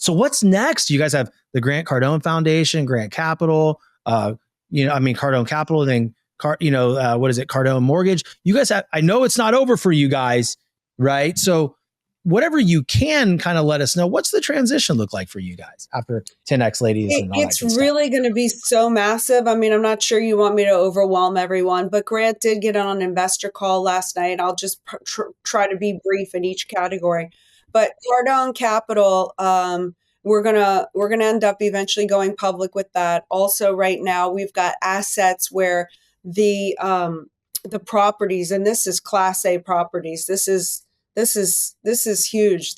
So what's next? You guys have the Grant Cardone Foundation, Grant Capital, Cardone Capital, then what is it? Cardone Mortgage. You guys have, I know it's not over for you guys, right? So whatever you can kind of let us know, what's the transition look like for you guys after 10X ladies and all that It's good really going to be so massive. I mean, I'm not sure you want me to overwhelm everyone, but Grant did get on an investor call last night. I'll just try to be brief in each category. But Cardone Capital, we're gonna end up eventually going public with that. Also, right now we've got assets where the properties, and this is Class A properties. This is huge.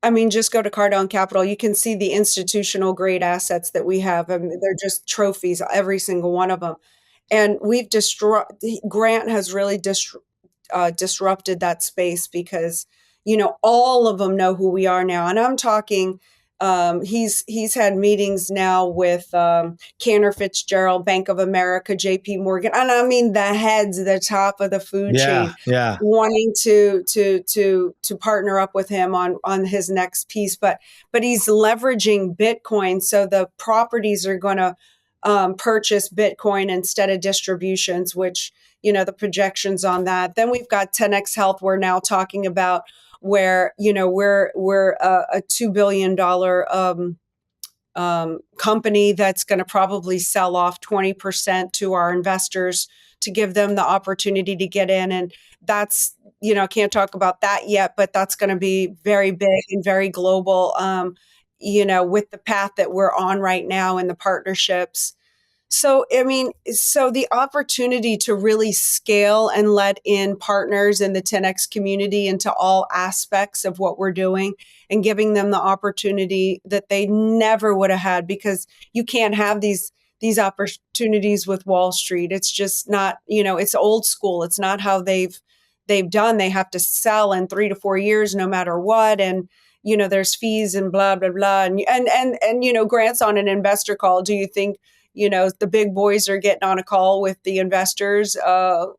I mean, just go to Cardone Capital. You can see the institutional grade assets that we have. I mean, they're just trophies, every single one of them. And Grant has really disrupted that space because, all of them know who we are now. And I'm talking, he's had meetings now with Cantor Fitzgerald, Bank of America, JP Morgan. And I mean, the heads, the top of the food chain, Yeah. wanting to partner up with him on his next piece. But he's leveraging Bitcoin. So the properties are going to purchase Bitcoin instead of distributions, which, the projections on that. Then we've got 10X Health. We're now talking about where, we're a $2 billion company that's going to probably sell off 20% to our investors to give them the opportunity to get in. And that's, can't talk about that yet, but that's going to be very big and very global, with the path that we're on right now and the partnerships. So, I mean, the opportunity to really scale and let in partners in the 10X community into all aspects of what we're doing and giving them the opportunity that they never would have had, because you can't have these opportunities with Wall Street. It's just not, it's old school. It's not how they've done. They have to sell in 3 to 4 years, no matter what. And, there's fees and blah, blah, blah. And Grant's on an investor call. Do you think, the big boys are getting on a call with the investors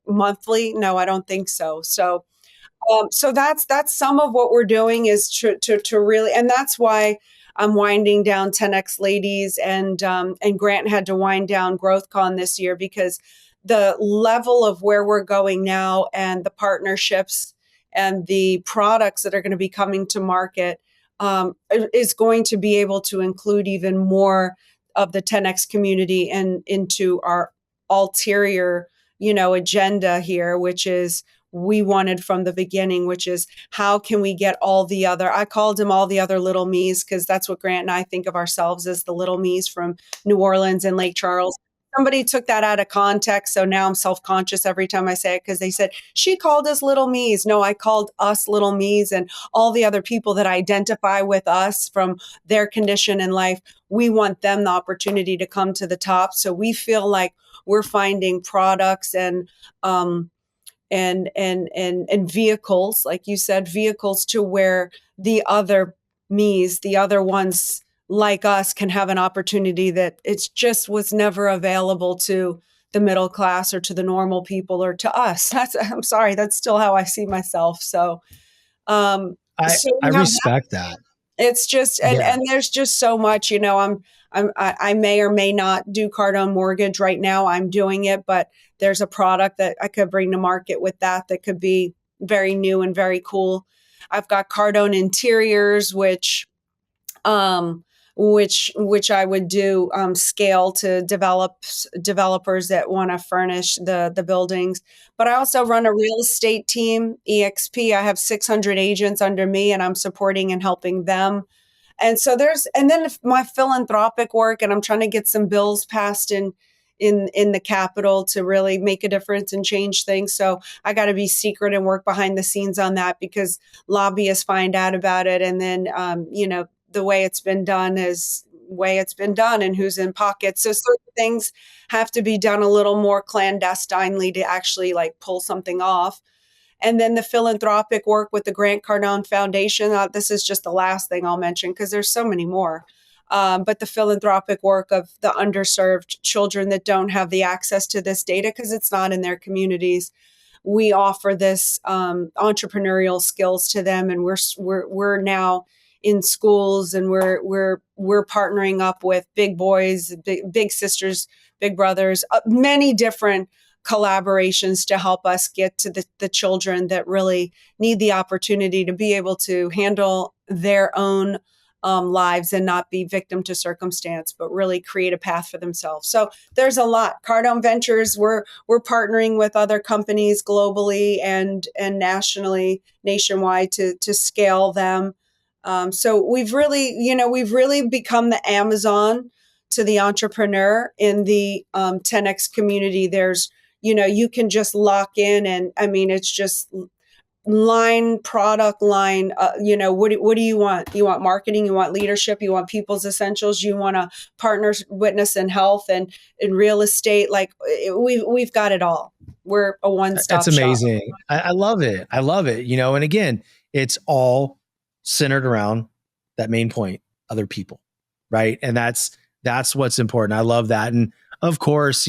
monthly? No, I don't think so. So that's some of what we're doing is to really, and that's why I'm winding down 10X Ladies, and Grant had to wind down GrowthCon this year, because the level of where we're going now and the partnerships and the products that are going to be coming to market is going to be able to include even more of the 10X community and into our ulterior, agenda here, which is we wanted from the beginning, which is how can we get I called them all the other little me's, because that's what Grant and I think of ourselves as, the little me's from New Orleans and Lake Charles. Somebody took that out of context. So now I'm self-conscious every time I say it, because they said, she called us little me's. No, I called us little me's, and all the other people that identify with us from their condition in life. We want them the opportunity to come to the top. So we feel like we're finding products and vehicles, like you said, vehicles to where the other me's, the other ones like us, can have an opportunity that it just was never available to the middle class or to the normal people or to us. I'm sorry, that's still how I see myself. So, I respect that. It's just, and there's just so much, I may or may not do Cardone Mortgage right now. I'm doing it, but there's a product that I could bring to market with that could be very new and very cool. I've got Cardone Interiors, which I would do scale to developers that want to furnish the buildings. But I also run a real estate team, EXP. I have 600 agents under me, and I'm supporting and helping them. And so then my philanthropic work, and I'm trying to get some bills passed in the Capitol to really make a difference and change things. So I got to be secret and work behind the scenes on that, because lobbyists find out about it. And then, the way it's been done is way it's been done, and who's in pockets. So certain things have to be done a little more clandestinely to actually pull something off. And then the philanthropic work with the Grant Cardone Foundation. This is just the last thing I'll mention, because there's so many more. But the philanthropic work of the underserved children that don't have the access to this data because it's not in their communities. We offer this entrepreneurial skills to them, and we're now in schools, and we're partnering up with big boys, big sisters, big brothers, many different collaborations to help us get to the children that really need the opportunity to be able to handle their own lives and not be victim to circumstance, but really create a path for themselves. So there's a lot. Cardone Ventures, we're partnering with other companies globally and nationwide to scale them. So we've really become the Amazon to the entrepreneur in the 10x community. There's, you can just lock in, and I mean, it's just product line. What do you want? You want marketing, you want leadership, you want people's essentials, you want a partners, witness, and health, and in real estate. Like, we've got it all. We're a one-stop It's shop. amazing. I love it. I love it. And again, it's all centered around that main point, other people. Right. And that's what's important. I love that. And of course,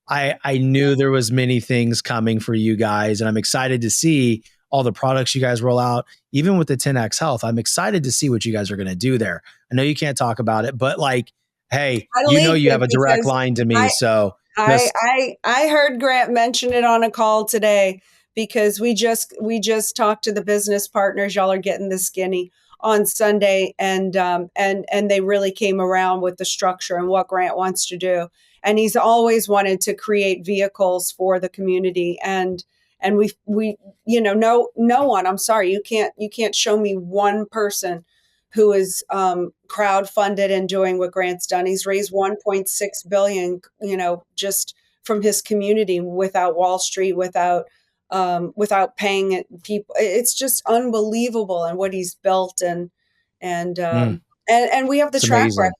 I knew there was many things coming for you guys, and I'm excited to see all the products you guys roll out, even with the 10X Health. I'm excited to see what you guys are going to do there. I know you can't talk about it, but like, hey, you have a direct line to me. So I heard Grant mention it on a call today, because we just talked to the business partners. Y'all are getting the skinny on Sunday, and they really came around with the structure and what Grant wants to do. And he's always wanted to create vehicles for the community. And we no one, I'm sorry, you can't show me one person who is crowdfunded and doing what Grant's done. He's raised 1.6 billion, just from his community, without Wall Street, without paying it people. It's just unbelievable, and what he's built, and we have the track record.